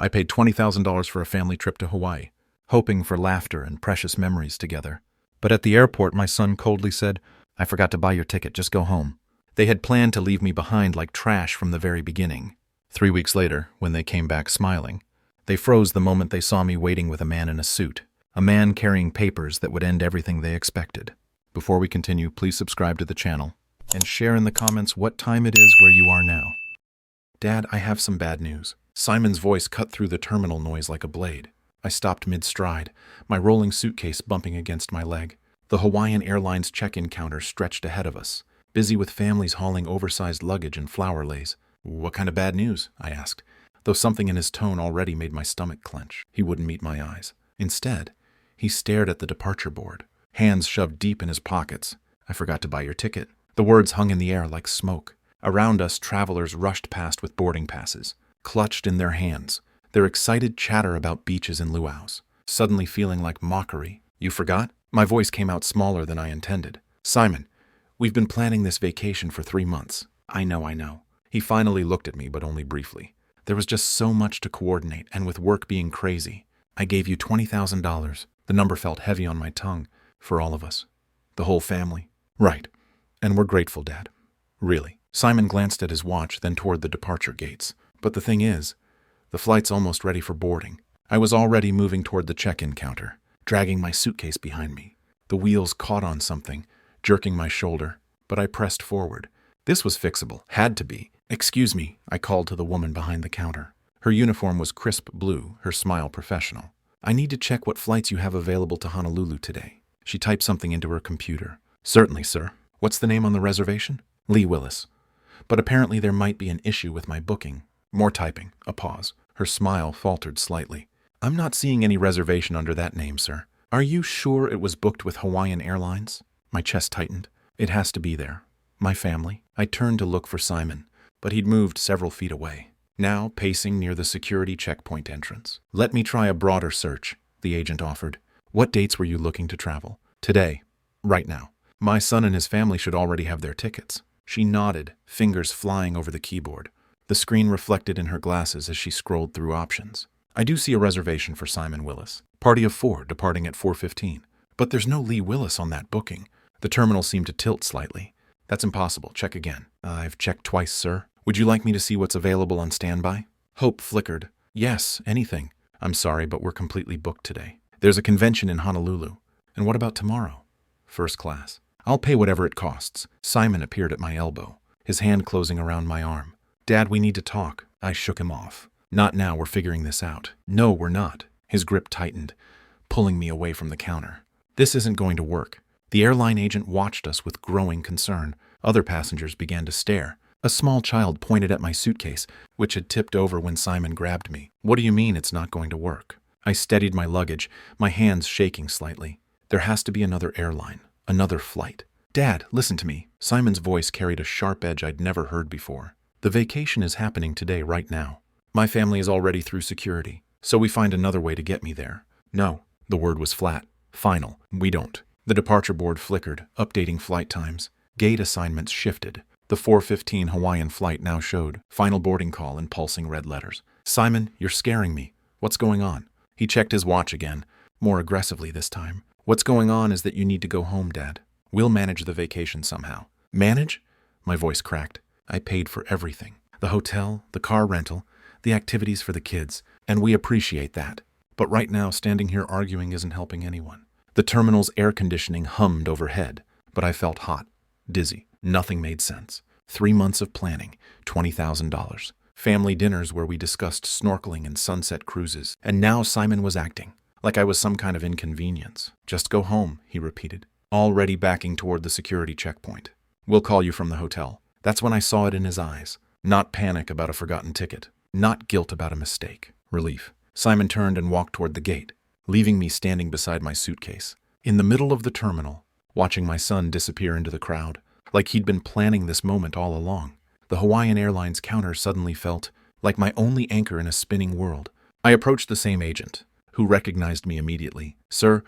I paid $20,000 for a family trip to Hawaii, hoping for laughter and precious memories together. But at the airport, my son coldly said, "I forgot to buy your ticket, just go home." They had planned to leave me behind like trash from the very beginning. 3 weeks later, when they came back smiling, they froze the moment they saw me waiting with a man in a suit, a man carrying papers that would end everything they expected. Before we continue, please subscribe to the channel and share in the comments what time it is where you are now. Dad, I have some bad news. Simon's voice cut through the terminal noise like a blade. I stopped mid-stride, my rolling suitcase bumping against my leg. The Hawaiian Airlines check-in counter stretched ahead of us, busy with families hauling oversized luggage and flower leis. "What kind of bad news?" I asked, though something in his tone already made my stomach clench. He wouldn't meet my eyes. Instead, he stared at the departure board, hands shoved deep in his pockets. "I forgot to buy your ticket." The words hung in the air like smoke. Around us, travelers rushed past with boarding passes, clutched in their hands, their excited chatter about beaches and luau's, suddenly feeling like mockery. "You forgot?" My voice came out smaller than I intended. "Simon, we've been planning this vacation for 3 months." I know. He finally looked at me, but only briefly. There was just so much to coordinate, and with work being crazy, I gave you $20,000. The number felt heavy on my tongue. For all of us. The whole family. Right. And we're grateful, Dad. Really. Simon glanced at his watch, then toward the departure gates. But the thing is, the flight's almost ready for boarding. I was already moving toward the check-in counter, dragging my suitcase behind me. The wheels caught on something, jerking my shoulder, but I pressed forward. This was fixable. Had to be. "Excuse me," I called to the woman behind the counter. Her uniform was crisp blue, her smile professional. "I need to check what flights you have available to Honolulu today." She typed something into her computer. "Certainly, sir. What's the name on the reservation?" "Lee Willis." But apparently there might be an issue with my booking. More typing. A pause. Her smile faltered slightly. "I'm not seeing any reservation under that name, sir." "Are you sure it was booked with Hawaiian Airlines?" My chest tightened. "It has to be there. My family." I turned to look for Simon, but he'd moved several feet away, now pacing near the security checkpoint entrance. "Let me try a broader search," the agent offered. "What dates were you looking to travel?" "Today. Right now. My son and his family should already have their tickets." She nodded, fingers flying over the keyboard. The screen reflected in her glasses as she scrolled through options. "I do see a reservation for Simon Willis. Party of 4, departing at 4:15. But there's no Lee Willis on that booking." The terminal seemed to tilt slightly. "That's impossible. Check again." "I've checked twice, sir. Would you like me to see what's available on standby?" Hope flickered. "Yes, anything." "I'm sorry, but we're completely booked today. There's a convention in Honolulu." "And what about tomorrow?" "First class." "I'll pay whatever it costs." Simon appeared at my elbow, his hand closing around my arm. "Dad, we need to talk." I shook him off. "Not now, we're figuring this out." "No, we're not." His grip tightened, pulling me away from the counter. "This isn't going to work." The airline agent watched us with growing concern. Other passengers began to stare. A small child pointed at my suitcase, which had tipped over when Simon grabbed me. "What do you mean it's not going to work?" I steadied my luggage, my hands shaking slightly. "There has to be another airline, another flight." "Dad, listen to me." Simon's voice carried a sharp edge I'd never heard before. "The vacation is happening today, right now. My family is already through security, so we find another way to get me there." "No." The word was flat. Final. "We don't." The departure board flickered, updating flight times. Gate assignments shifted. The 4:15 Hawaiian flight now showed final boarding call in pulsing red letters. "Simon, you're scaring me. What's going on?" He checked his watch again, more aggressively this time. "What's going on is that you need to go home, Dad. We'll manage the vacation somehow." "Manage?" My voice cracked. "I paid for everything. The hotel, the car rental, the activities for the kids, and we appreciate that. But right now, standing here arguing isn't helping anyone." The terminal's air conditioning hummed overhead, but I felt hot, dizzy. Nothing made sense. 3 months of planning, $20,000. Family dinners where we discussed snorkeling and sunset cruises. And now Simon was acting like I was some kind of inconvenience. "Just go home," he repeated, already backing toward the security checkpoint. "We'll call you from the hotel." That's when I saw it in his eyes. Not panic about a forgotten ticket. Not guilt about a mistake. Relief. Simon turned and walked toward the gate, leaving me standing beside my suitcase. In the middle of the terminal, watching my son disappear into the crowd, like he'd been planning this moment all along. The Hawaiian Airlines counter suddenly felt like my only anchor in a spinning world. I approached the same agent, who recognized me immediately. "Sir,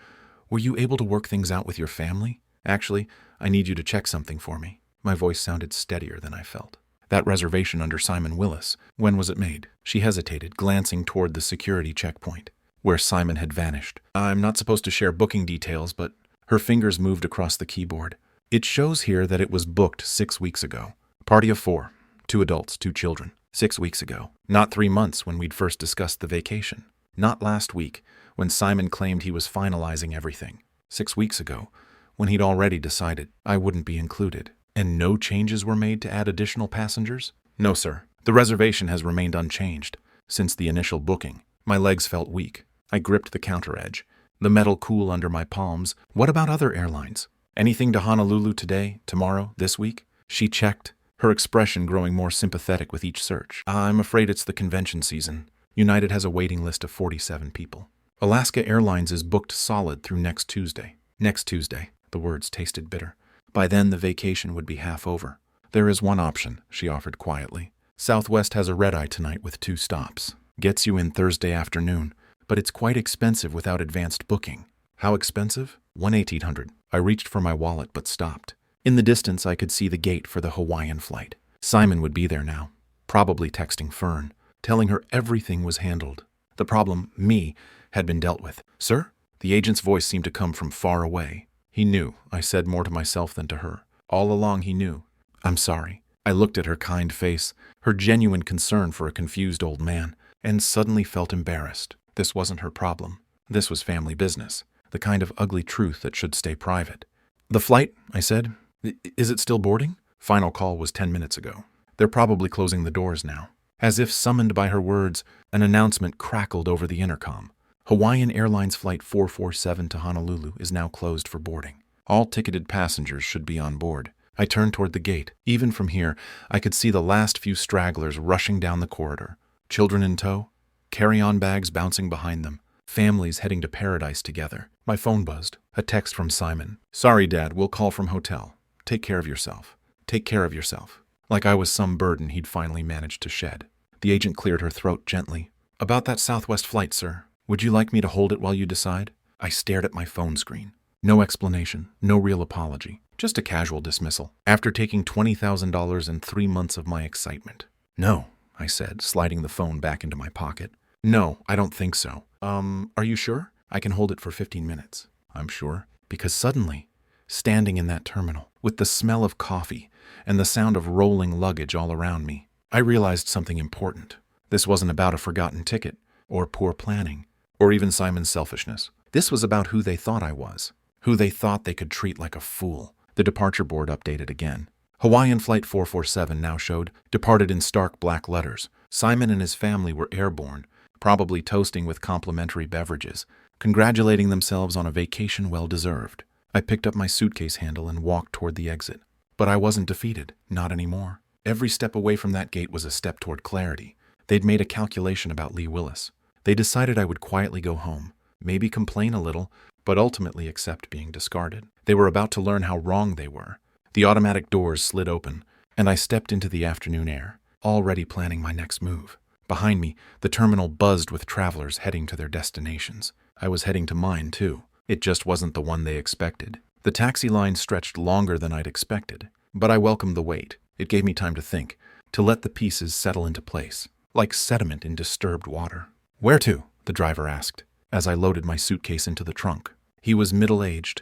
were you able to work things out with your family?" "Actually, I need you to check something for me." My voice sounded steadier than I felt. That reservation under Simon Willis. When was it made? She hesitated, glancing toward the security checkpoint, where Simon had vanished. I'm not supposed to share booking details, but her fingers moved across the keyboard. It shows here that it was booked 6 weeks ago. Party of 4. 2 adults, 2 children. 6 weeks ago. Not 3 months when we'd first discussed the vacation. Not last week, when Simon claimed he was finalizing everything. 6 weeks ago, when he'd already decided I wouldn't be included. And no changes were made to add additional passengers? No, sir. The reservation has remained unchanged since the initial booking. My legs felt weak. I gripped the counter edge, the metal cool under my palms. What about other airlines? Anything to Honolulu today, tomorrow, this week? She checked, her expression growing more sympathetic with each search. I'm afraid it's the convention season. United has a waiting list of 47 people. Alaska Airlines is booked solid through next Tuesday. Next Tuesday. The words tasted bitter. By then, the vacation would be half over. There is one option, she offered quietly. Southwest has a red-eye tonight with 2 stops. Gets you in Thursday afternoon, but it's quite expensive without advanced booking. How expensive? $1,800. I reached for my wallet but stopped. In the distance, I could see the gate for the Hawaiian flight. Simon would be there now, probably texting Fern, telling her everything was handled. The problem, me, had been dealt with. Sir? The agent's voice seemed to come from far away. He knew. I said more to myself than to her. All along he knew. I'm sorry. I looked at her kind face, her genuine concern for a confused old man, and suddenly felt embarrassed. This wasn't her problem. This was family business, the kind of ugly truth that should stay private. The flight, I said. Is it still boarding? Final call was 10 minutes ago. They're probably closing the doors now. As if summoned by her words, an announcement crackled over the intercom. Hawaiian Airlines Flight 447 to Honolulu is now closed for boarding. All ticketed passengers should be on board. I turned toward the gate. Even from here, I could see the last few stragglers rushing down the corridor. Children in tow, carry-on bags bouncing behind them, families heading to paradise together. My phone buzzed. A text from Simon. Sorry, Dad, we'll call from hotel. Take care of yourself. Take care of yourself. Like I was some burden he'd finally managed to shed. The agent cleared her throat gently. About that Southwest flight, sir. Would you like me to hold it while you decide? I stared at my phone screen. No explanation, no real apology, just a casual dismissal, after taking $20,000 and 3 months of my excitement. No, I said, sliding the phone back into my pocket. No, I don't think so. Are you sure? I can hold it for 15 minutes. I'm sure. Because suddenly, standing in that terminal, with the smell of coffee and the sound of rolling luggage all around me, I realized something important. This wasn't about a forgotten ticket, or poor planning, or even Simon's selfishness. This was about who they thought I was, who they thought they could treat like a fool. The departure board updated again. Hawaiian Flight 447 now showed, departed in stark black letters. Simon and his family were airborne, probably toasting with complimentary beverages, congratulating themselves on a vacation well-deserved. I picked up my suitcase handle and walked toward the exit. But I wasn't defeated, not anymore. Every step away from that gate was a step toward clarity. They'd made a calculation about Lee Willis. They decided I would quietly go home, maybe complain a little, but ultimately accept being discarded. They were about to learn how wrong they were. The automatic doors slid open, and I stepped into the afternoon air, already planning my next move. Behind me, the terminal buzzed with travelers heading to their destinations. I was heading to mine, too. It just wasn't the one they expected. The taxi line stretched longer than I'd expected, but I welcomed the wait. It gave me time to think, to let the pieces settle into place, like sediment in disturbed water. Where to? The driver asked, as I loaded my suitcase into the trunk. He was middle-aged,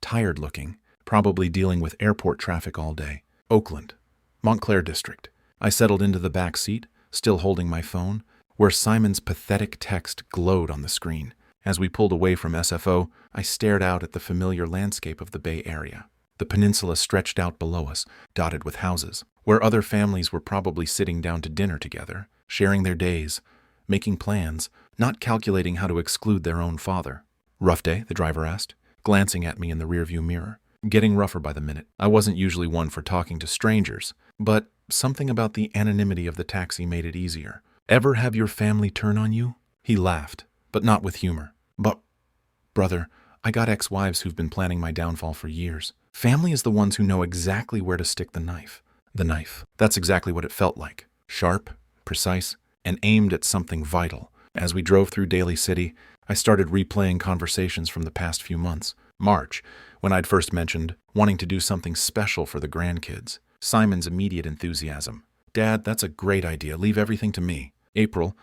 tired-looking, probably dealing with airport traffic all day. Oakland, Montclair District. I settled into the back seat, still holding my phone, where Simon's pathetic text glowed on the screen. As we pulled away from SFO, I stared out at the familiar landscape of the Bay Area. The peninsula stretched out below us, dotted with houses, where other families were probably sitting down to dinner together, sharing their days, making plans, not calculating how to exclude their own father. Rough day? The driver asked, glancing at me in the rearview mirror. Getting rougher by the minute. I wasn't usually one for talking to strangers, but something about the anonymity of the taxi made it easier. Ever have your family turn on you? He laughed, but not with humor. But, brother, I got ex-wives who've been planning my downfall for years. Family is the ones who know exactly where to stick the knife. The knife. That's exactly what it felt like. Sharp, precise, and aimed at something vital. As we drove through Daly City, I started replaying conversations from the past few months. March, when I'd first mentioned wanting to do something special for the grandkids. Simon's immediate enthusiasm. Dad, that's a great idea. Leave everything to me. April,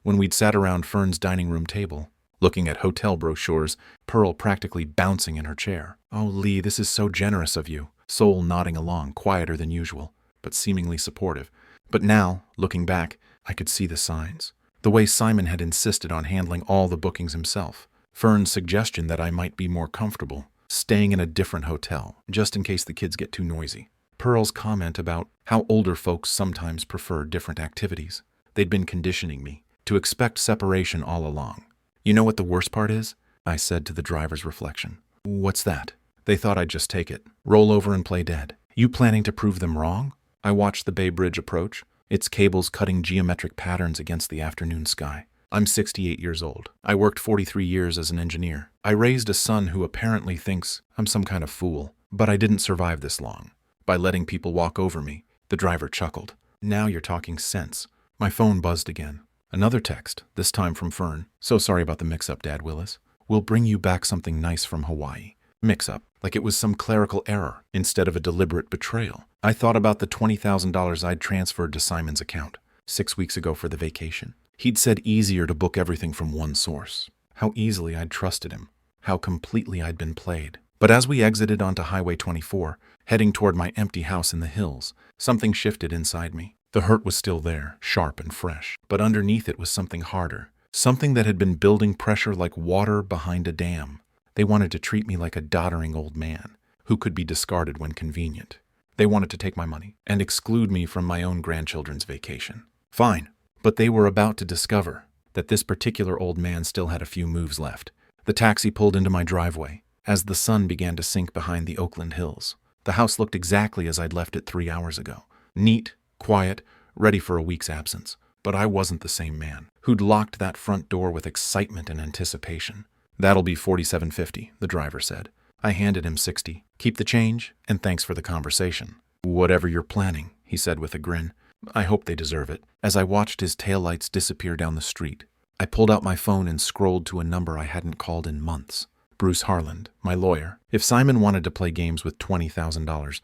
when we'd sat around Fern's dining room table, looking at hotel brochures, Pearl practically bouncing in her chair. Oh, Lee, this is so generous of you. Soul nodding along, quieter than usual, but seemingly supportive. But now, looking back, I could see the signs. The way Simon had insisted on handling all the bookings himself. Fern's suggestion that I might be more comfortable, staying in a different hotel, just in case the kids get too noisy. Pearl's comment about how older folks sometimes prefer different activities. They'd been conditioning me to expect separation all along. You know what the worst part is? I said to the driver's reflection. What's that? They thought I'd just take it, roll over and play dead. You planning to prove them wrong? I watched the Bay Bridge approach, its cables cutting geometric patterns against the afternoon sky. I'm 68 years old. I worked 43 years as an engineer. I raised a son who apparently thinks I'm some kind of fool. But I didn't survive this long. By letting people walk over me, the driver chuckled. Now you're talking sense. My phone buzzed again. Another text, this time from Fern. So sorry about the mix-up, Dad Willis. We'll bring you back something nice from Hawaii. Mix-up, like it was some clerical error instead of a deliberate betrayal. I thought about the $20,000 I'd transferred to Simon's account 6 weeks ago for the vacation. He'd said easier to book everything from one source. How easily I'd trusted him. How completely I'd been played. But as we exited onto Highway 24, heading toward my empty house in the hills, something shifted inside me. The hurt was still there, sharp and fresh, but underneath it was something harder, something that had been building pressure like water behind a dam. They wanted to treat me like a doddering old man, who could be discarded when convenient. They wanted to take my money and exclude me from my own grandchildren's vacation. Fine, but they were about to discover that this particular old man still had a few moves left. The taxi pulled into my driveway as the sun began to sink behind the Oakland hills. The house looked exactly as I'd left it 3 hours ago. Neat, quiet, ready for a week's absence. But I wasn't the same man who'd locked that front door with excitement and anticipation. That'll be $47.50, the driver said. I handed him $60. Keep the change, and thanks for the conversation. Whatever you're planning, he said with a grin. I hope they deserve it. As I watched his taillights disappear down the street, I pulled out my phone and scrolled to a number I hadn't called in months. Bruce Harland, my lawyer. If Simon wanted to play games with $20,000,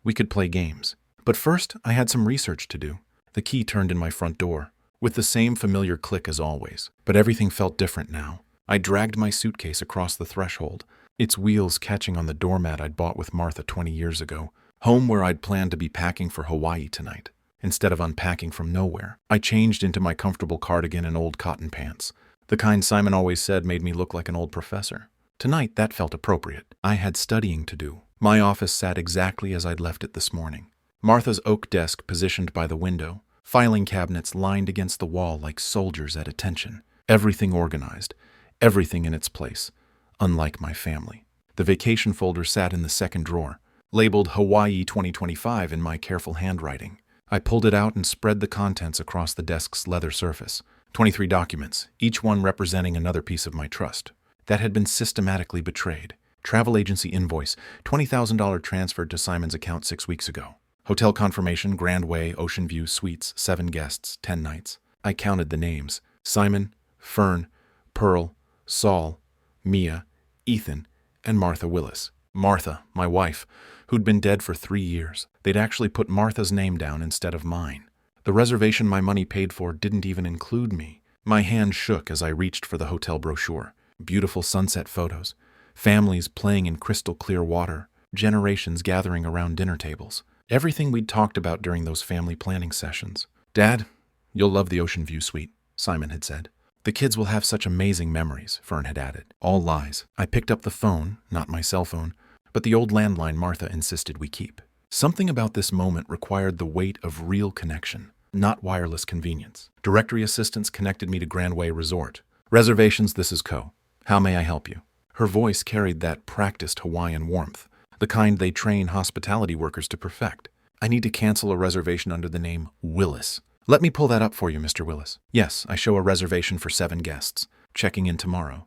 we could play games. But first, I had some research to do. The key turned in my front door, with the same familiar click as always. But everything felt different now. I dragged my suitcase across the threshold, its wheels catching on the doormat I'd bought with Martha 20 years ago, home where I'd planned to be packing for Hawaii tonight. Instead of unpacking from nowhere, I changed into my comfortable cardigan and old cotton pants, the kind Simon always said made me look like an old professor. Tonight, that felt appropriate. I had studying to do. My office sat exactly as I'd left it this morning. Martha's oak desk positioned by the window, filing cabinets lined against the wall like soldiers at attention. Everything organized, everything in its place, unlike my family. The vacation folder sat in the second drawer, labeled Hawaii 2025 in my careful handwriting. I pulled it out and spread the contents across the desk's leather surface. 23 documents, each one representing another piece of my trust that had been systematically betrayed. Travel agency invoice, $20,000 transferred to Simon's account 6 weeks ago. Hotel confirmation, Grand Way, Ocean View Suites, 7 guests, 10 nights. I counted the names. Simon, Fern, Pearl, Saul, Mia, Ethan, and Martha Willis. Martha, my wife, who'd been dead for 3 years. They'd actually put Martha's name down instead of mine. The reservation my money paid for didn't even include me. My hand shook as I reached for the hotel brochure. Beautiful sunset photos, families playing in crystal clear water, generations gathering around dinner tables. Everything we'd talked about during those family planning sessions. Dad, you'll love the Ocean View suite, Simon had said. The kids will have such amazing memories, Fern had added. All lies. I picked up the phone, not my cell phone, but the old landline Martha insisted we keep. Something about this moment required the weight of real connection, not wireless convenience. Directory assistants connected me to Grand Way Resort. Reservations, this is Co. How may I help you? Her voice carried that practiced Hawaiian warmth, the kind they train hospitality workers to perfect. I need to cancel a reservation under the name Willis. Let me pull that up for you, Mr. Willis. Yes, I show a reservation for 7 guests, checking in tomorrow.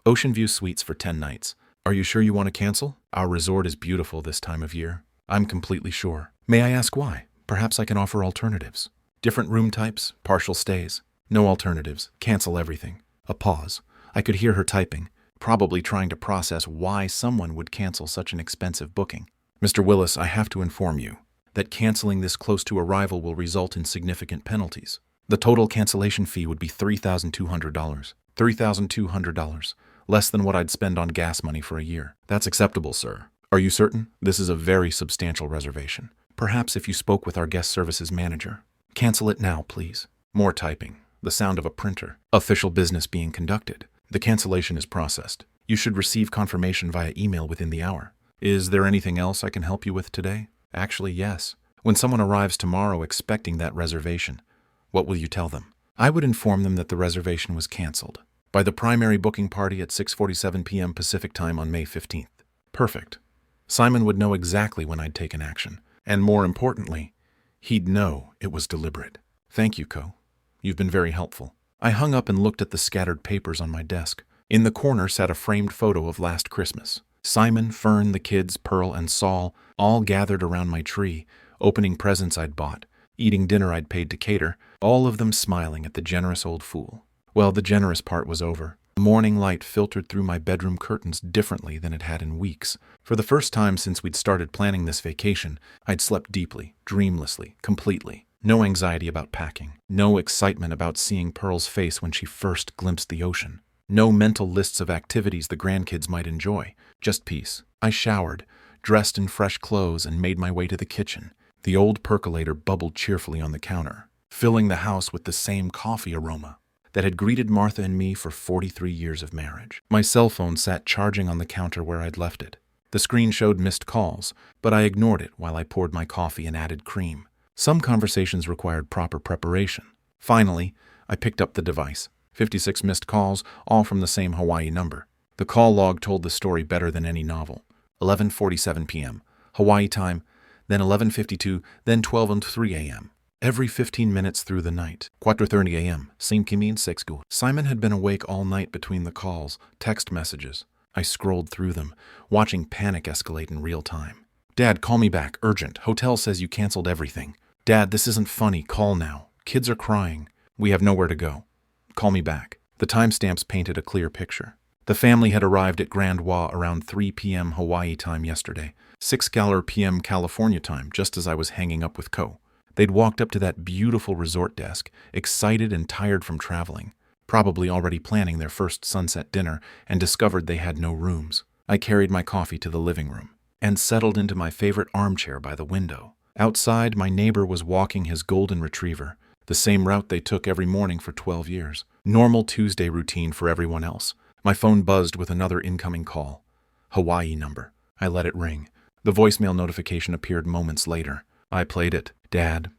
Ocean View Suites for 10 nights. Are you sure you want to cancel? Our resort is beautiful this time of year. I'm completely sure. May I ask why? Perhaps I can offer alternatives. Different room types, partial stays. No alternatives. Cancel everything. A pause. I could hear her typing, probably trying to process why someone would cancel such an expensive booking. Mr. Willis, I have to inform you that canceling this close to arrival will result in significant penalties. The total cancellation fee would be $3,200. $3,200. Less than what I'd spend on gas money for a year. That's acceptable, sir. Are you certain? This is a very substantial reservation. Perhaps if you spoke with our guest services manager. Cancel it now, please. More typing. The sound of a printer. Official business being conducted. The cancellation is processed. You should receive confirmation via email within the hour. Is there anything else I can help you with today? Actually, yes. When someone arrives tomorrow expecting that reservation, what will you tell them? I would inform them that the reservation was canceled by the primary booking party at 6:47 p.m. Pacific Time on May 15th. Perfect. Simon would know exactly when I'd taken action, and more importantly, he'd know it was deliberate. Thank you, Co. You've been very helpful. I hung up and looked at the scattered papers on my desk. In the corner sat a framed photo of last Christmas. Simon, Fern, the kids, Pearl, and Saul all gathered around my tree, opening presents I'd bought, eating dinner I'd paid to cater, all of them smiling at the generous old fool. Well, the generous part was over. The morning light filtered through my bedroom curtains differently than it had in weeks. For the first time since we'd started planning this vacation, I'd slept deeply, dreamlessly, completely. No anxiety about packing. No excitement about seeing Pearl's face when she first glimpsed the ocean. No mental lists of activities the grandkids might enjoy. Just peace. I showered, dressed in fresh clothes, and made my way to the kitchen. The old percolator bubbled cheerfully on the counter, filling the house with the same coffee aroma that had greeted Martha and me for 43 years of marriage. My cell phone sat charging on the counter where I'd left it. The screen showed missed calls, but I ignored it while I poured my coffee and added cream. Some conversations required proper preparation. Finally, I picked up the device. 56 missed calls, all from the same Hawaii number. The call log told the story better than any novel. 11:47 p.m., Hawaii time, then 11:52, then 12:03 a.m. Every 15 minutes through the night. 4:30 a.m., same Kimin Sexgu. Simon had been awake all night between the calls, text messages. I scrolled through them, watching panic escalate in real time. Dad, call me back, urgent. Hotel says you canceled everything. Dad, this isn't funny, call now. Kids are crying. We have nowhere to go. Call me back. The timestamps painted a clear picture. The family had arrived at Grand Wa around 3 p.m. Hawaii time yesterday, 6 p.m. California time, just as I was hanging up with Co. They'd walked up to that beautiful resort desk, excited and tired from traveling, probably already planning their first sunset dinner, and discovered they had no rooms. I carried my coffee to the living room and settled into my favorite armchair by the window. Outside, my neighbor was walking his golden retriever, the same route they took every morning for 12 years. Normal Tuesday routine for everyone else. My phone buzzed with another incoming call. Hawaii number. I let it ring. The voicemail notification appeared moments later. I played it. Dad,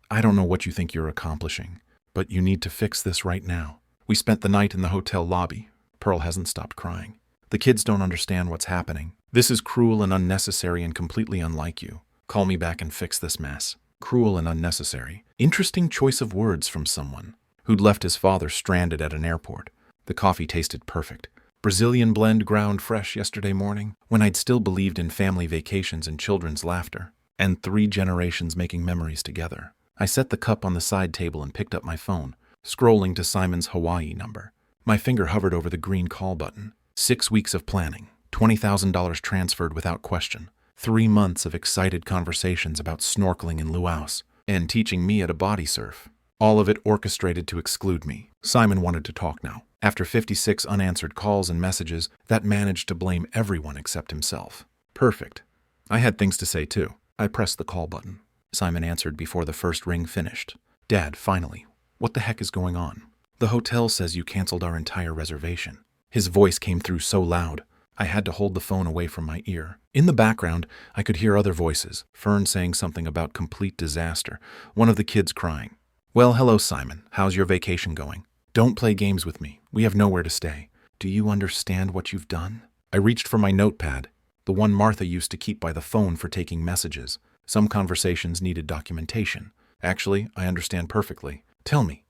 I don't know what you think you're accomplishing, but you need to fix this right now. We spent the night in the hotel lobby. Pearl hasn't stopped crying. The kids don't understand what's happening. This is cruel and unnecessary and completely unlike you. Call me back and fix this mess. Cruel and unnecessary. Interesting choice of words from someone who'd left his father stranded at an airport. The coffee tasted perfect. Brazilian blend ground fresh yesterday morning, when I'd still believed in family vacations and children's laughter, and 3 generations making memories together. I set the cup on the side table and picked up my phone, scrolling to Simon's Hawaii number. My finger hovered over the green call button. 6 weeks of planning, $20,000 transferred without question, 3 months of excited conversations about snorkeling in Luaus, and teaching me at a body surf. All of it orchestrated to exclude me. Simon wanted to talk now. After 56 unanswered calls and messages that managed to blame everyone except himself. Perfect. I had things to say too. I pressed the call button. Simon answered before the first ring finished. Dad, finally. What the heck is going on? The hotel says you canceled our entire reservation. His voice came through so loud, I had to hold the phone away from my ear. In the background, I could hear other voices, Fern saying something about complete disaster, one of the kids crying. Well, hello, Simon. How's your vacation going? Don't play games with me. We have nowhere to stay. Do you understand what you've done? I reached for my notepad, the one Martha used to keep by the phone for taking messages. Some conversations needed documentation. Actually, I understand perfectly. Tell me,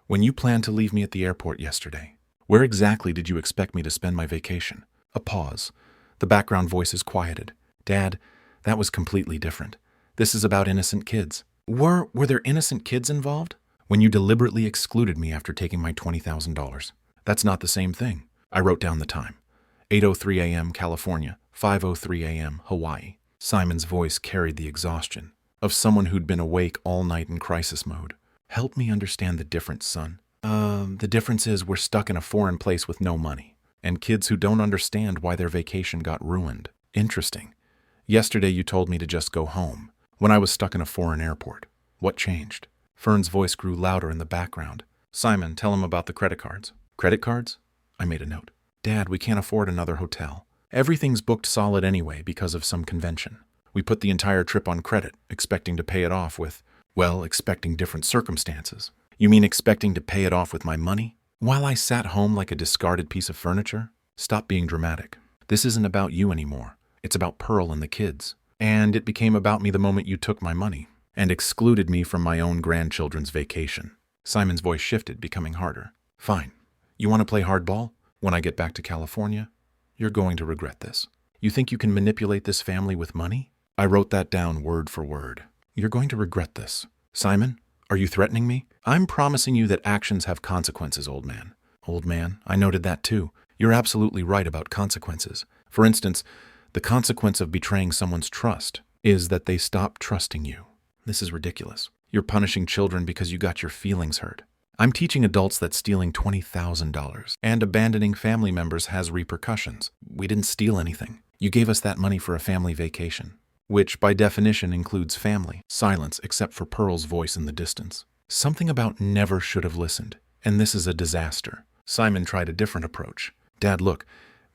when you planned to leave me at the airport yesterday, where exactly did you expect me to spend my vacation? A pause. The background voices quieted. Dad, that was completely different. This is about innocent kids. Were there innocent kids involved? When you deliberately excluded me after taking my $20,000. That's not the same thing. I wrote down the time. 8:03 a.m. California, 5:03 a.m. Hawaii. Simon's voice carried the exhaustion. of someone who'd been awake all night in crisis mode. Help me understand the difference, son. The difference is we're stuck in a foreign place with no money, and kids who don't understand why their vacation got ruined. Interesting. Yesterday you told me to just go home, when I was stuck in a foreign airport. What changed? Fern's voice grew louder in the background. Simon, tell him about the credit cards. Credit cards? I made a note. Dad, we can't afford another hotel. Everything's booked solid anyway because of some convention. We put the entire trip on credit, expecting to pay it off with, well, expecting different circumstances. You mean expecting to pay it off with my money? While I sat home like a discarded piece of furniture? Stop being dramatic. This isn't about you anymore. It's about Pearl and the kids. And it became about me the moment you took my money and excluded me from my own grandchildren's vacation. Simon's voice shifted, becoming harder. Fine. You want to play hardball? When I get back to California? You're going to regret this. You think you can manipulate this family with money? I wrote that down word for word. You're going to regret this. Simon, are you threatening me? I'm promising you that actions have consequences, old man. Old man, I noted that too. You're absolutely right about consequences. For instance, the consequence of betraying someone's trust is that they stop trusting you. This is ridiculous. You're punishing children because you got your feelings hurt. I'm teaching adults that stealing $20,000 and abandoning family members has repercussions. We didn't steal anything. You gave us that money for a family vacation, which by definition includes family. Silence except for Pearl's voice in the distance. Something about never should have listened, and this is a disaster. Simon tried a different approach. Dad, look,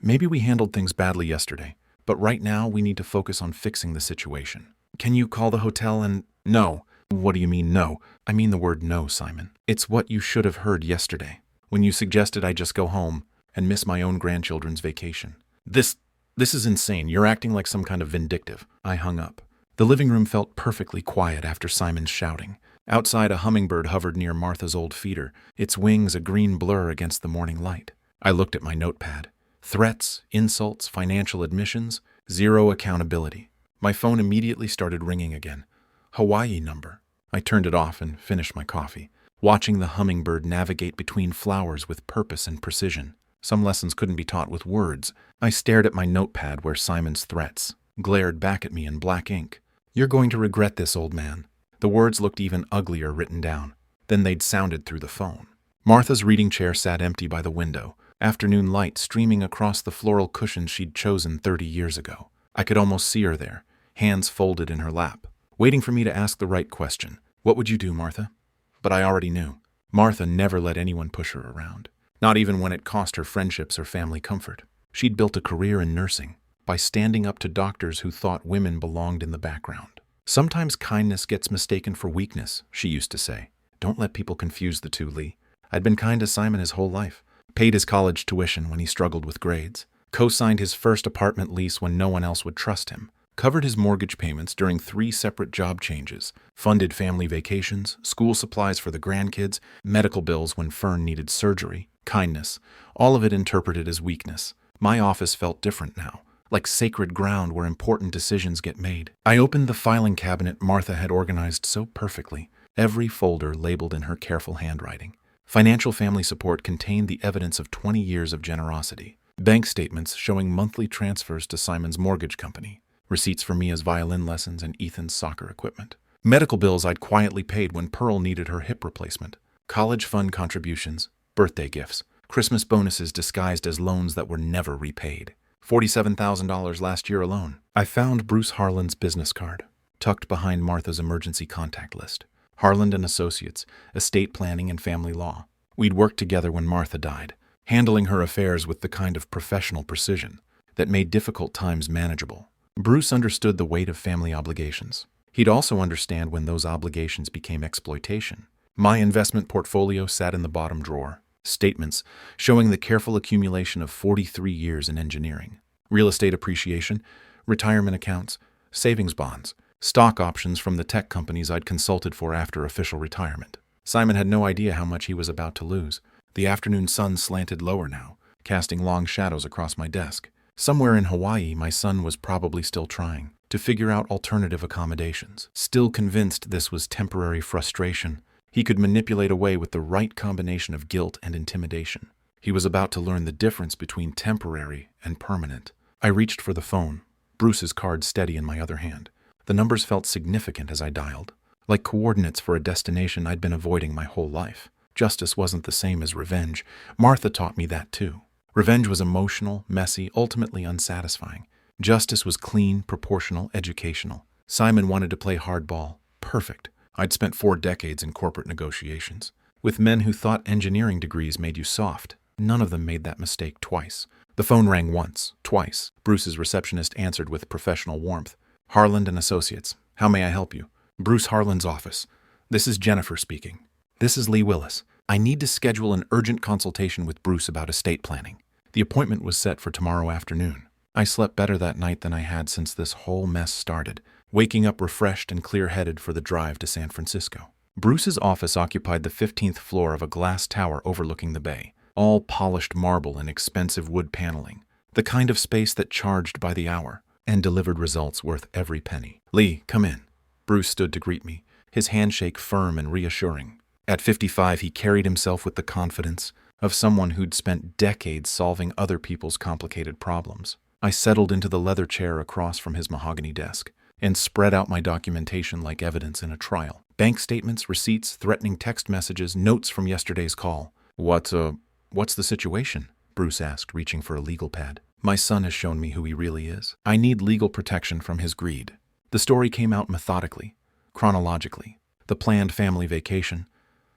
maybe we handled things badly yesterday, but right now we need to focus on fixing the situation. Can you call the hotel and... No. What do you mean, no? I mean the word no, Simon. It's what you should have heard yesterday, when you suggested I just go home and miss my own grandchildren's vacation. This is insane. You're acting like some kind of vindictive. I hung up. The living room felt perfectly quiet after Simon's shouting. Outside, a hummingbird hovered near Martha's old feeder, its wings a green blur against the morning light. I looked at my notepad. Threats, insults, financial admissions, zero accountability. My phone immediately started ringing again. Hawaii number. I turned it off and finished my coffee, watching the hummingbird navigate between flowers with purpose and precision. Some lessons couldn't be taught with words. I stared at my notepad where Simon's threats glared back at me in black ink. You're going to regret this, old man. The words looked even uglier written down than they'd sounded through the phone. Martha's reading chair sat empty by the window, afternoon light streaming across the floral cushions she'd chosen 30 years ago. I could almost see her there, hands folded in her lap, waiting for me to ask the right question. What would you do, Martha? But I already knew. Martha never let anyone push her around, not even when it cost her friendships or family comfort. She'd built a career in nursing by standing up to doctors who thought women belonged in the background. Sometimes kindness gets mistaken for weakness, she used to say. Don't let people confuse the two, Lee. I'd been kind to Simon his whole life, paid his college tuition when he struggled with grades, co-signed his first apartment lease when no one else would trust him, covered his mortgage payments during 3 separate job changes, funded family vacations, school supplies for the grandkids, medical bills when Fern needed surgery, kindness, all of it interpreted as weakness. My office felt different now, like sacred ground where important decisions get made. I opened the filing cabinet Martha had organized so perfectly, every folder labeled in her careful handwriting. Financial family support contained the evidence of 20 years of generosity, bank statements showing monthly transfers to Simon's mortgage company, receipts for Mia's violin lessons and Ethan's soccer equipment, medical bills I'd quietly paid when Pearl needed her hip replacement, college fund contributions, birthday gifts, Christmas bonuses disguised as loans that were never repaid. $47,000 last year alone. I found Bruce Harlan's business card, tucked behind Martha's emergency contact list. Harland and Associates, estate planning and family law. We'd worked together when Martha died, handling her affairs with the kind of professional precision that made difficult times manageable. Bruce understood the weight of family obligations. He'd also understand when those obligations became exploitation. My investment portfolio sat in the bottom drawer. Statements showing the careful accumulation of 43 years in engineering. Real estate appreciation, retirement accounts, savings bonds, stock options from the tech companies I'd consulted for after official retirement. Simon had no idea how much he was about to lose. The afternoon sun slanted lower now, casting long shadows across my desk. Somewhere in Hawaii, my son was probably still trying to figure out alternative accommodations. Still convinced this was temporary frustration, he could manipulate away with the right combination of guilt and intimidation. He was about to learn the difference between temporary and permanent. I reached for the phone, Bruce's card steady in my other hand. The numbers felt significant as I dialed, like coordinates for a destination I'd been avoiding my whole life. Justice wasn't the same as revenge. Martha taught me that too. Revenge was emotional, messy, ultimately unsatisfying. Justice was clean, proportional, educational. Simon wanted to play hardball. Perfect. I'd spent 4 decades in corporate negotiations, with men who thought engineering degrees made you soft. None of them made that mistake twice. The phone rang once, twice. Bruce's receptionist answered with professional warmth. Harland and Associates. How may I help you? Bruce Harland's office. This is Jennifer speaking. This is Lee Willis. I need to schedule an urgent consultation with Bruce about estate planning. The appointment was set for tomorrow afternoon. I slept better that night than I had since this whole mess started, waking up refreshed and clear-headed for the drive to San Francisco. Bruce's office occupied the 15th floor of a glass tower overlooking the bay, all polished marble and expensive wood paneling, the kind of space that charged by the hour and delivered results worth every penny. Lee, come in. Bruce stood to greet me, his handshake firm and reassuring. At 55, he carried himself with the confidence of someone who'd spent decades solving other people's complicated problems. I settled into the leather chair across from his mahogany desk and spread out my documentation like evidence in a trial. Bank statements, receipts, threatening text messages, notes from yesterday's call. What's the situation? Bruce asked, reaching for a legal pad. My son has shown me who he really is. I need legal protection from his greed. The story came out methodically, chronologically. The planned family vacation,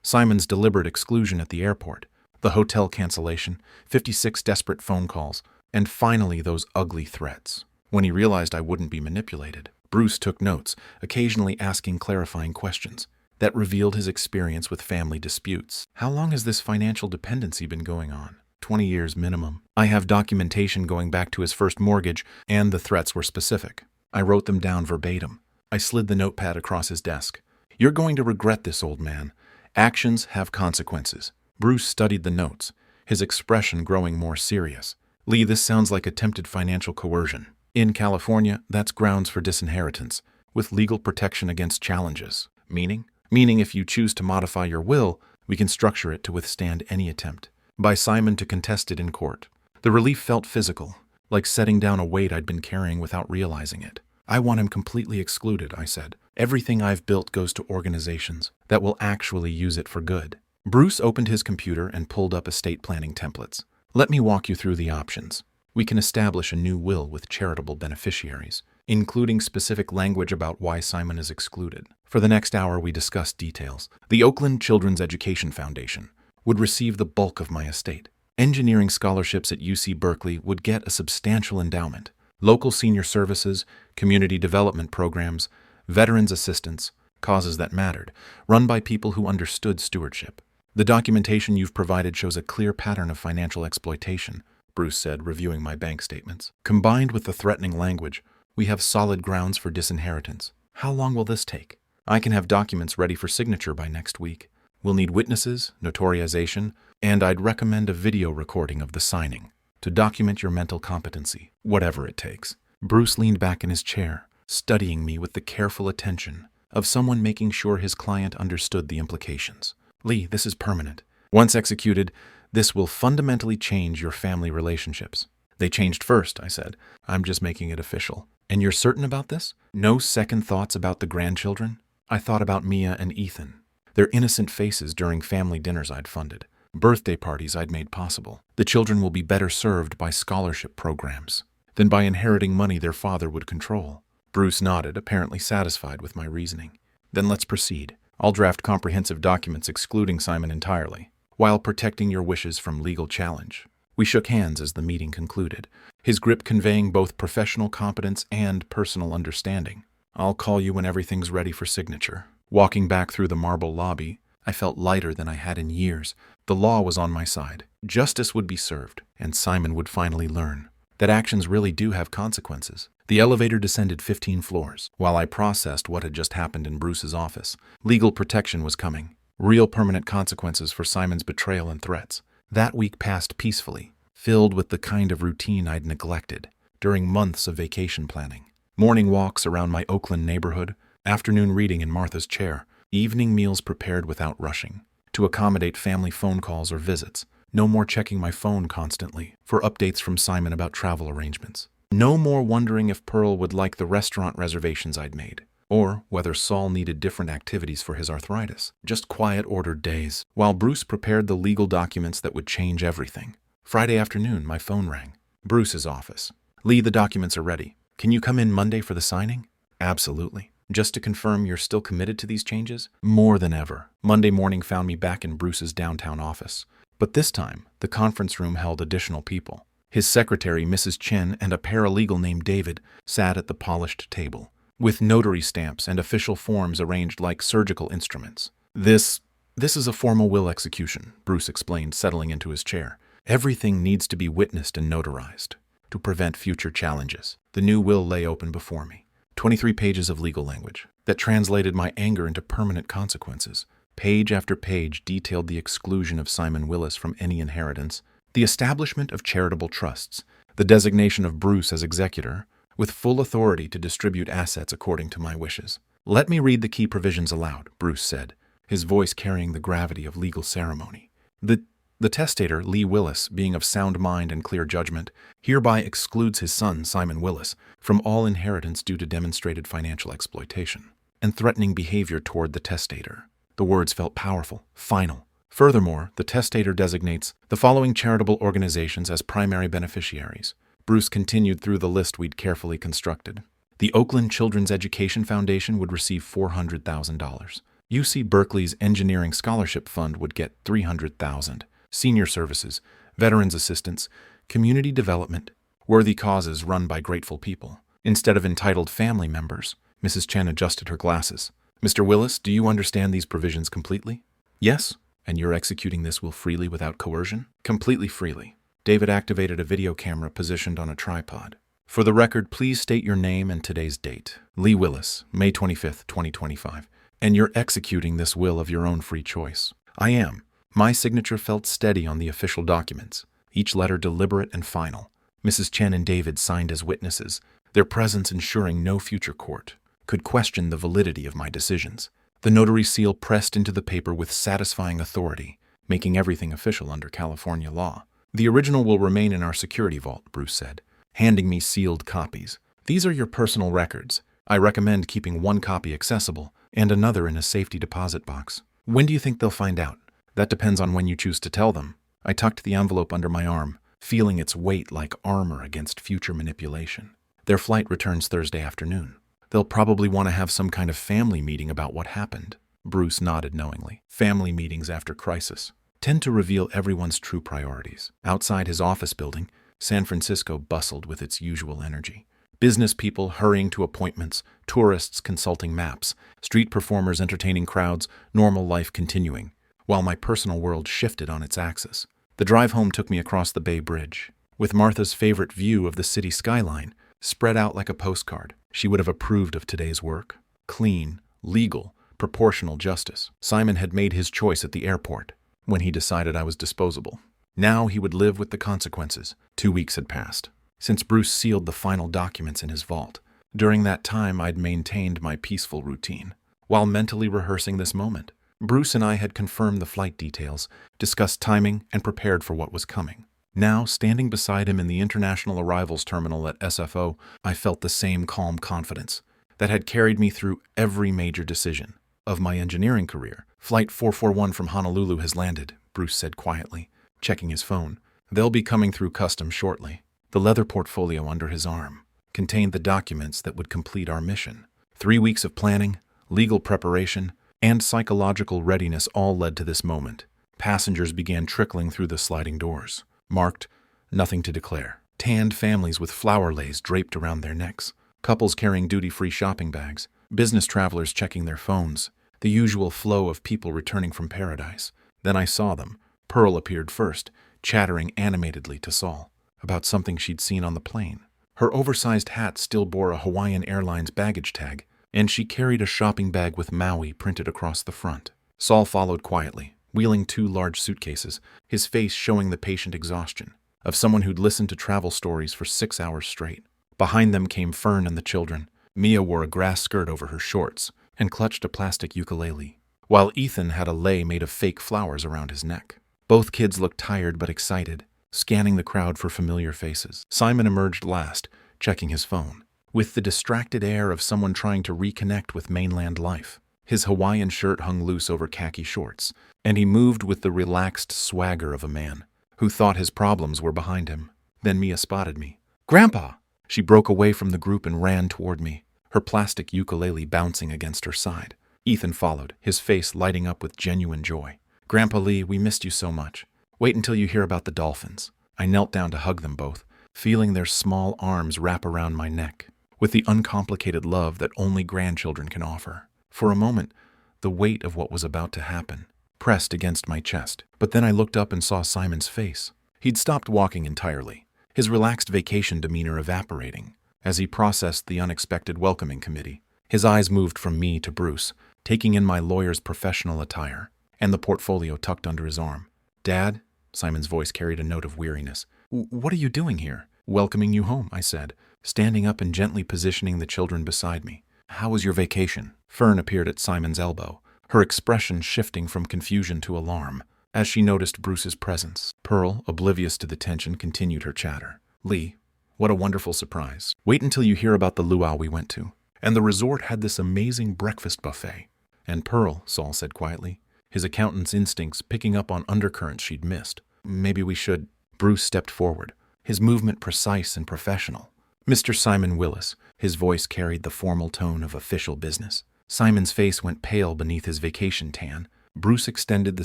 Simon's deliberate exclusion at the airport, the hotel cancellation, 56 desperate phone calls, and finally those ugly threats. When he realized I wouldn't be manipulated, Bruce took notes, occasionally asking clarifying questions that revealed his experience with family disputes. How long has this financial dependency been going on? 20 years minimum. I have documentation going back to his first mortgage, and the threats were specific. I wrote them down verbatim. I slid the notepad across his desk. You're going to regret this, old man. Actions have consequences. Bruce studied the notes, his expression growing more serious. Lee, this sounds like attempted financial coercion. In California, that's grounds for disinheritance, with legal protection against challenges. Meaning? Meaning if you choose to modify your will, we can structure it to withstand any attempt by Simon to contest it in court. The relief felt physical, like setting down a weight I'd been carrying without realizing it. I want him completely excluded, I said. Everything I've built goes to organizations that will actually use it for good. Bruce opened his computer and pulled up estate planning templates. Let me walk you through the options. We can establish a new will with charitable beneficiaries, including specific language about why Simon is excluded. For the next hour, we discussed details. The Oakland Children's Education Foundation would receive the bulk of my estate. Engineering scholarships at UC Berkeley would get a substantial endowment. Local senior services, community development programs, veterans assistance, causes that mattered, run by people who understood stewardship. The documentation you've provided shows a clear pattern of financial exploitation, Bruce said, reviewing my bank statements. Combined with the threatening language, we have solid grounds for disinheritance. How long will this take? I can have documents ready for signature by next week. We'll need witnesses, notarization, and I'd recommend a video recording of the signing to document your mental competency, whatever it takes. Bruce leaned back in his chair, studying me with the careful attention of someone making sure his client understood the implications. Lee, this is permanent. Once executed, this will fundamentally change your family relationships. They changed first, I said. I'm just making it official. And you're certain about this? No second thoughts about the grandchildren? I thought about Mia and Ethan, their innocent faces during family dinners I'd funded, birthday parties I'd made possible. The children will be better served by scholarship programs than by inheriting money their father would control. Bruce nodded, apparently satisfied with my reasoning. Then let's proceed. I'll draft comprehensive documents excluding Simon entirely, while protecting your wishes from legal challenge. We shook hands as the meeting concluded, his grip conveying both professional competence and personal understanding. I'll call you when everything's ready for signature. Walking back through the marble lobby, I felt lighter than I had in years. The law was on my side. Justice would be served, and Simon would finally learn that actions really do have consequences. The elevator descended 15 floors. While I processed what had just happened in Bruce's office, legal protection was coming. Real permanent consequences for Simon's betrayal and threats. That week passed peacefully, filled with the kind of routine I'd neglected during months of vacation planning. Morning walks around my Oakland neighborhood, afternoon reading in Martha's chair, evening meals prepared without rushing, to accommodate family phone calls or visits. No more checking my phone constantly for updates from Simon about travel arrangements. No more wondering if Pearl would like the restaurant reservations I'd made, or whether Saul needed different activities for his arthritis. Just quiet, ordered days, while Bruce prepared the legal documents that would change everything. Friday afternoon, my phone rang. Bruce's office. "Lee, the documents are ready. Can you come in Monday for the signing?" "Absolutely. Just to confirm you're still committed to these changes?" "More than ever." Monday morning found me back in Bruce's downtown office. But this time, the conference room held additional people. His secretary, Mrs. Chen, and a paralegal named David sat at the polished table, with notary stamps and official forms arranged like surgical instruments. This is a formal will execution," Bruce explained, settling into his chair. "Everything needs to be witnessed and notarized to prevent future challenges." The new will lay open before me. 23 pages of legal language that translated my anger into permanent consequences. Page after page detailed the exclusion of Simon Willis from any inheritance, the establishment of charitable trusts, the designation of Bruce as executor, with full authority to distribute assets according to my wishes. "Let me read the key provisions aloud," Bruce said, his voice carrying the gravity of legal ceremony. The testator, Lee Willis, being of sound mind and clear judgment, hereby excludes his son, Simon Willis, from all inheritance due to demonstrated financial exploitation and threatening behavior toward the testator. The words felt powerful, final. Furthermore, the testator designates the following charitable organizations as primary beneficiaries. Bruce continued through the list we'd carefully constructed. The Oakland Children's Education Foundation would receive $400,000. UC Berkeley's Engineering Scholarship Fund would get $300,000. Senior Services, Veterans Assistance, Community Development, worthy causes run by grateful people, instead of entitled family members. Mrs. Chen adjusted her glasses. "Mr. Willis, do you understand these provisions completely?" "Yes." "And you're executing this will freely without coercion?" "Completely freely." David activated a video camera positioned on a tripod. "For the record, please state your name and today's date." "Lee Willis, May 25th, 2025. "And you're executing this will of your own free choice?" "I am." My signature felt steady on the official documents, each letter deliberate and final. Mrs. Chen and David signed as witnesses, their presence ensuring no future court could question the validity of my decisions. The notary seal pressed into the paper with satisfying authority, making everything official under California law. "The original will remain in our security vault," Bruce said, handing me sealed copies. "These are your personal records. I recommend keeping one copy accessible and another in a safety deposit box. When do you think they'll find out?" "That depends on when you choose to tell them." I tucked the envelope under my arm, feeling its weight like armor against future manipulation. "Their flight returns Thursday afternoon. They'll probably want to have some kind of family meeting about what happened." Bruce nodded knowingly. Family meetings after crisis tend to reveal everyone's true priorities. Outside his office building, San Francisco bustled with its usual energy. Business people hurrying to appointments, tourists consulting maps, street performers entertaining crowds, normal life continuing, while my personal world shifted on its axis. The drive home took me across the Bay Bridge, with Martha's favorite view of the city skyline spread out like a postcard. She would have approved of today's work. Clean, legal, proportional justice. Simon had made his choice at the airport when he decided I was disposable. Now he would live with the consequences. 2 weeks had passed since Bruce sealed the final documents in his vault. During that time, I'd maintained my peaceful routine, while mentally rehearsing this moment. Bruce and I had confirmed the flight details, discussed timing, and prepared for what was coming. Now, standing beside him in the international arrivals terminal at SFO, I felt the same calm confidence that had carried me through every major decision of my engineering career. "Flight 441 from Honolulu has landed," Bruce said quietly, checking his phone. "They'll be coming through customs shortly." The leather portfolio under his arm contained the documents that would complete our mission. 3 weeks of planning, legal preparation, and psychological readiness all led to this moment. Passengers began trickling through the sliding doors, marked, "Nothing to declare." Tanned families with flower leis draped around their necks, couples carrying duty-free shopping bags, business travelers checking their phones, the usual flow of people returning from paradise. Then I saw them. Pearl appeared first, chattering animatedly to Saul about something she'd seen on the plane. Her oversized hat still bore a Hawaiian Airlines baggage tag, and she carried a shopping bag with Maui printed across the front. Saul followed quietly, wheeling 2 large suitcases, his face showing the patient exhaustion of someone who'd listened to travel stories for 6 hours straight. Behind them came Fern and the children. Mia wore a grass skirt over her shorts and clutched a plastic ukulele, while Ethan had a lei made of fake flowers around his neck. Both kids looked tired but excited, scanning the crowd for familiar faces. Simon emerged last, checking his phone, with the distracted air of someone trying to reconnect with mainland life. His Hawaiian shirt hung loose over khaki shorts, and he moved with the relaxed swagger of a man who thought his problems were behind him. Then Mia spotted me. "Grandpa!" She broke away from the group and ran toward me, her plastic ukulele bouncing against her side. Ethan followed, his face lighting up with genuine joy. "Grandpa Lee, we missed you so much. Wait until you hear about the dolphins." I knelt down to hug them both, feeling their small arms wrap around my neck, with the uncomplicated love that only grandchildren can offer. For a moment, the weight of what was about to happen pressed against my chest, but then I looked up and saw Simon's face. He'd stopped walking entirely, his relaxed vacation demeanor evaporating as he processed the unexpected welcoming committee. His eyes moved from me to Bruce, taking in my lawyer's professional attire and the portfolio tucked under his arm. "Dad?" Simon's voice carried a note of weariness. "What are you doing here?" "Welcoming you home," I said, standing up and gently positioning the children beside me. "How was your vacation?" Fern appeared at Simon's elbow, her expression shifting from confusion to alarm as she noticed Bruce's presence. Pearl, oblivious to the tension, continued her chatter. "Lee, what a wonderful surprise. Wait until you hear about the luau we went to. And the resort had this amazing breakfast buffet." "And Pearl," Saul said quietly, his accountant's instincts picking up on undercurrents she'd missed. "Maybe we should." Bruce stepped forward, his movement precise and professional. "Mr. Simon Willis," his voice carried the formal tone of official business. Simon's face went pale beneath his vacation tan. Bruce extended the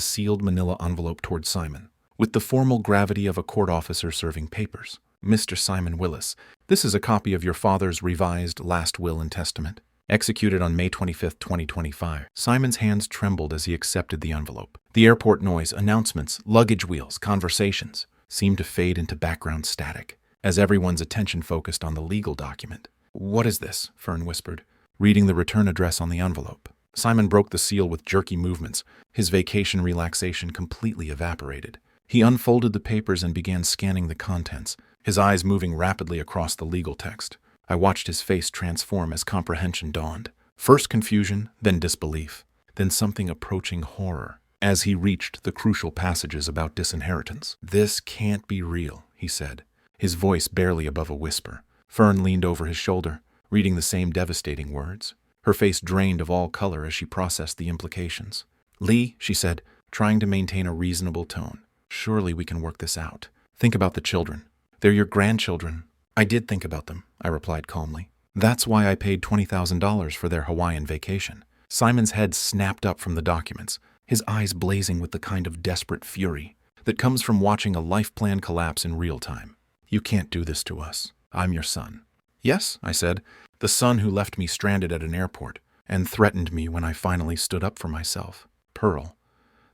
sealed manila envelope toward Simon, with the formal gravity of a court officer serving papers. "Mr. Simon Willis, this is a copy of your father's revised last will and testament, executed on May 25, 2025. Simon's hands trembled as he accepted the envelope. The airport noise, announcements, luggage wheels, conversations seemed to fade into background static as everyone's attention focused on the legal document. "What is this?" Fern whispered, reading the return address on the envelope. Simon broke the seal with jerky movements, his vacation relaxation completely evaporated. He unfolded the papers and began scanning the contents, his eyes moving rapidly across the legal text. I watched his face transform as comprehension dawned. First confusion, then disbelief, then something approaching horror as he reached the crucial passages about disinheritance. "This can't be real," he said, his voice barely above a whisper. Fern leaned over his shoulder, reading the same devastating words. Her face drained of all color as she processed the implications. "Lee," she said, trying to maintain a reasonable tone, "surely we can work this out. Think about the children. They're your grandchildren." "I did think about them," I replied calmly. "That's why I paid $20,000 for their Hawaiian vacation." Simon's head snapped up from the documents, his eyes blazing with the kind of desperate fury that comes from watching a life plan collapse in real time. "You can't do this to us. I'm your son." "Yes," I said, "the son who left me stranded at an airport and threatened me when I finally stood up for myself." Pearl,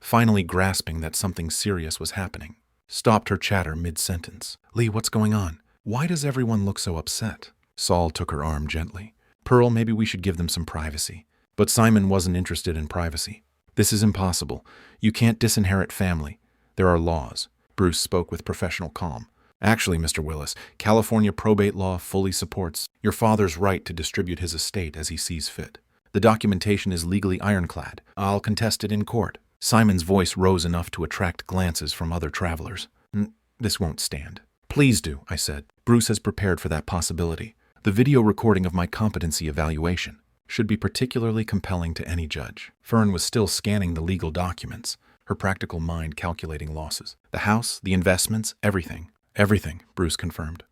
finally grasping that something serious was happening, stopped her chatter mid-sentence. "Lee, what's going on? Why does everyone look so upset?" Saul took her arm gently. "Pearl, maybe we should give them some privacy." But Simon wasn't interested in privacy. "This is impossible. You can't disinherit family. There are laws." Bruce spoke with professional calm. "Actually, Mr. Willis, California probate law fully supports your father's right to distribute his estate as he sees fit. The documentation is legally ironclad. I'll contest it in court." Simon's voice rose enough to attract glances from other travelers. "This won't stand." "Please do," I said. "Bruce has prepared for that possibility. The video recording of my competency evaluation should be particularly compelling to any judge." Fern was still scanning the legal documents, her practical mind calculating losses. "The house, the investments, everything." "Everything," Bruce confirmed.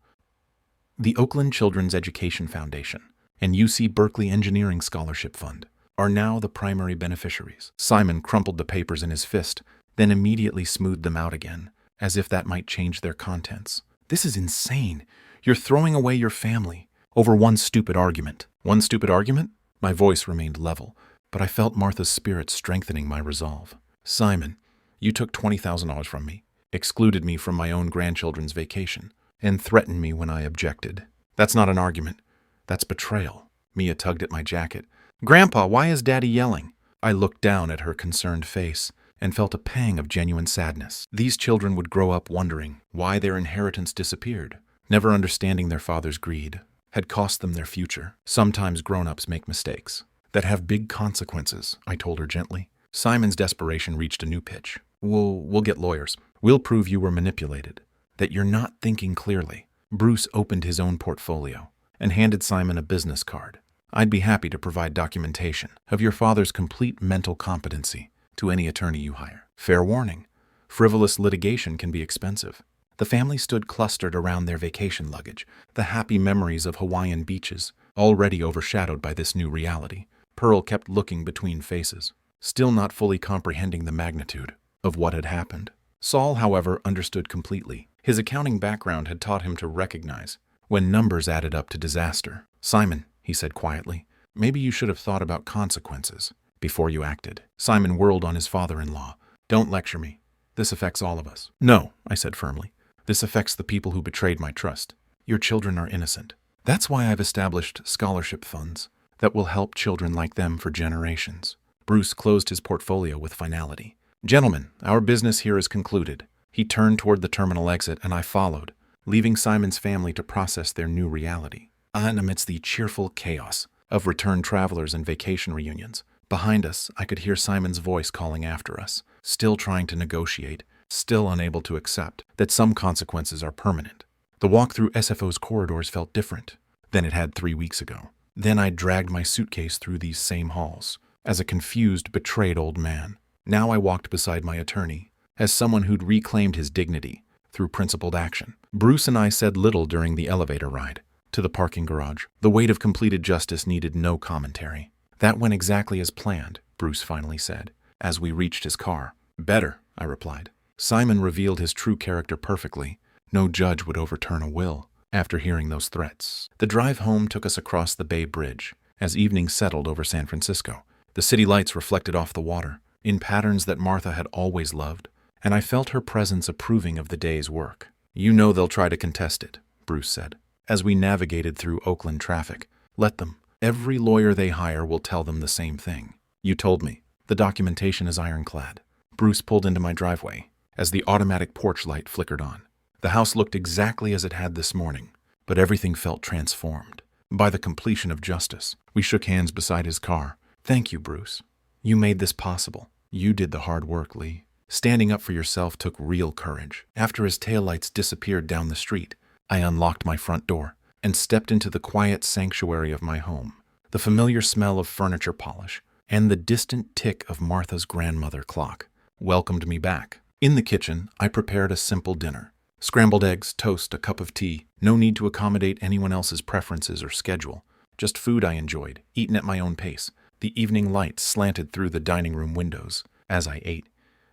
"The Oakland Children's Education Foundation and UC Berkeley Engineering Scholarship Fund are now the primary beneficiaries." Simon crumpled the papers in his fist, then immediately smoothed them out again, as if that might change their contents. "This is insane. You're throwing away your family over one stupid argument." "One stupid argument?" My voice remained level, but I felt Martha's spirit strengthening my resolve. "Simon, you took $20,000 from me, excluded me from my own grandchildren's vacation, and threatened me when I objected. That's not an argument. That's betrayal." Mia tugged at my jacket. "Grandpa, why is Daddy yelling?" I looked down at her concerned face and felt a pang of genuine sadness. These children would grow up wondering why their inheritance disappeared, never understanding their father's greed had cost them their future. "Sometimes grown-ups make mistakes that have big consequences," I told her gently. Simon's desperation reached a new pitch. We'll get lawyers. We'll prove you were manipulated, that you're not thinking clearly. Bruce opened his own portfolio and handed Simon a business card. I'd be happy to provide documentation of your father's complete mental competency to any attorney you hire. Fair warning, frivolous litigation can be expensive. The family stood clustered around their vacation luggage, the happy memories of Hawaiian beaches already overshadowed by this new reality. Pearl kept looking between faces, still not fully comprehending the magnitude of what had happened. Saul, however, understood completely. His accounting background had taught him to recognize when numbers added up to disaster. Simon, he said quietly, maybe you should have thought about consequences before you acted. Simon whirled on his father-in-law. Don't lecture me. This affects all of us. No, I said firmly. This affects the people who betrayed my trust. Your children are innocent. That's why I've established scholarship funds that will help children like them for generations. Bruce closed his portfolio with finality. Gentlemen, our business here is concluded. He turned toward the terminal exit, and I followed, leaving Simon's family to process their new reality. And amidst the cheerful chaos of returned travelers and vacation reunions, behind us, I could hear Simon's voice calling after us, still trying to negotiate, still unable to accept that some consequences are permanent. The walk through SFO's corridors felt different than it had 3 weeks ago. Then I dragged my suitcase through these same halls, as a confused, betrayed old man. Now I walked beside my attorney, as someone who'd reclaimed his dignity through principled action. Bruce and I said little during the elevator ride to the parking garage. The weight of completed justice needed no commentary. That went exactly as planned, Bruce finally said, as we reached his car. Better, I replied. Simon revealed his true character perfectly. No judge would overturn a will after hearing those threats. The drive home took us across the Bay Bridge as evening settled over San Francisco. The city lights reflected off the water in patterns that Martha had always loved, and I felt her presence approving of the day's work. You know they'll try to contest it, Bruce said, as we navigated through Oakland traffic. Let them. Every lawyer they hire will tell them the same thing. You told me. The documentation is ironclad. Bruce pulled into my driveway as the automatic porch light flickered on. The house looked exactly as it had this morning, but everything felt transformed by the completion of justice. We shook hands beside his car. Thank you, Bruce. You made this possible. You did the hard work, Lee. Standing up for yourself took real courage. After his taillights disappeared down the street, I unlocked my front door and stepped into the quiet sanctuary of my home. The familiar smell of furniture polish and the distant tick of Martha's grandmother clock welcomed me back. In the kitchen, I prepared a simple dinner. Scrambled eggs, toast, a cup of tea. No need to accommodate anyone else's preferences or schedule. Just food I enjoyed, eaten at my own pace. The evening light slanted through the dining room windows as I ate,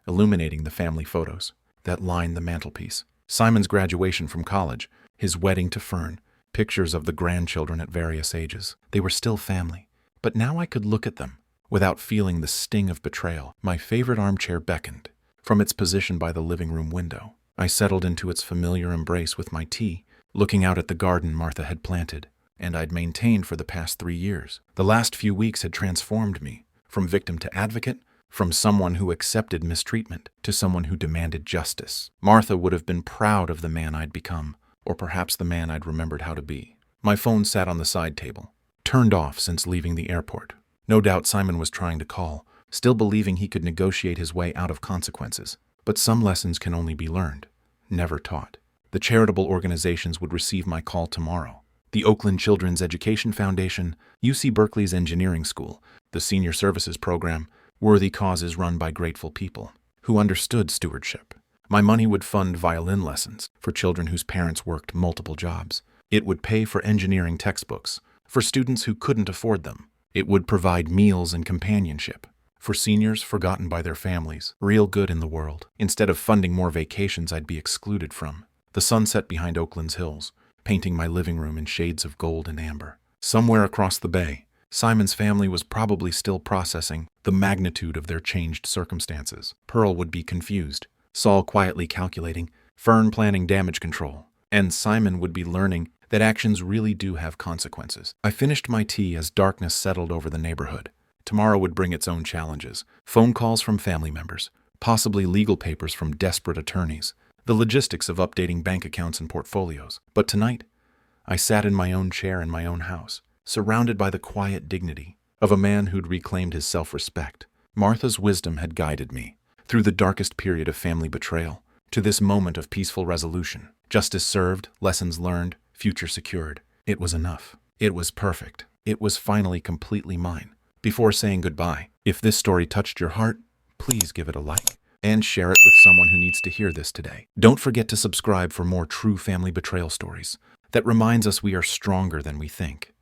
illuminating the family photos that lined the mantelpiece. Simon's graduation from college, his wedding to Fern, pictures of the grandchildren at various ages. They were still family, but now I could look at them without feeling the sting of betrayal. My favorite armchair beckoned from its position by the living room window. I settled into its familiar embrace with my tea, looking out at the garden Martha had planted, and I'd maintained for the past 3 years. The last few weeks had transformed me, from victim to advocate, from someone who accepted mistreatment to someone who demanded justice. Martha would have been proud of the man I'd become, or perhaps the man I'd remembered how to be. My phone sat on the side table, turned off since leaving the airport. No doubt Simon was trying to call, still believing he could negotiate his way out of consequences. But some lessons can only be learned, never taught. The charitable organizations would receive my call tomorrow. The Oakland Children's Education Foundation, UC Berkeley's Engineering School, the Senior Services Program, worthy causes run by grateful people who understood stewardship. My money would fund violin lessons for children whose parents worked multiple jobs. It would pay for engineering textbooks for students who couldn't afford them. It would provide meals and companionship for seniors forgotten by their families. Real good in the world. Instead of funding more vacations I'd be excluded from. The sun set behind Oakland's hills, painting my living room in shades of gold and amber. Somewhere across the bay, Simon's family was probably still processing the magnitude of their changed circumstances. Pearl would be confused, Saul quietly calculating, Fern planning damage control, and Simon would be learning that actions really do have consequences. I finished my tea as darkness settled over the neighborhood. Tomorrow would bring its own challenges. Phone calls from family members, possibly legal papers from desperate attorneys, the logistics of updating bank accounts and portfolios. But tonight, I sat in my own chair in my own house, surrounded by the quiet dignity of a man who'd reclaimed his self-respect. Martha's wisdom had guided me through the darkest period of family betrayal, to this moment of peaceful resolution. Justice served, lessons learned, future secured. It was enough. It was perfect. It was finally completely mine. Before saying goodbye, if this story touched your heart, please give it a like and share it with someone who needs to hear this today. Don't forget to subscribe for more true family betrayal stories that reminds us we are stronger than we think.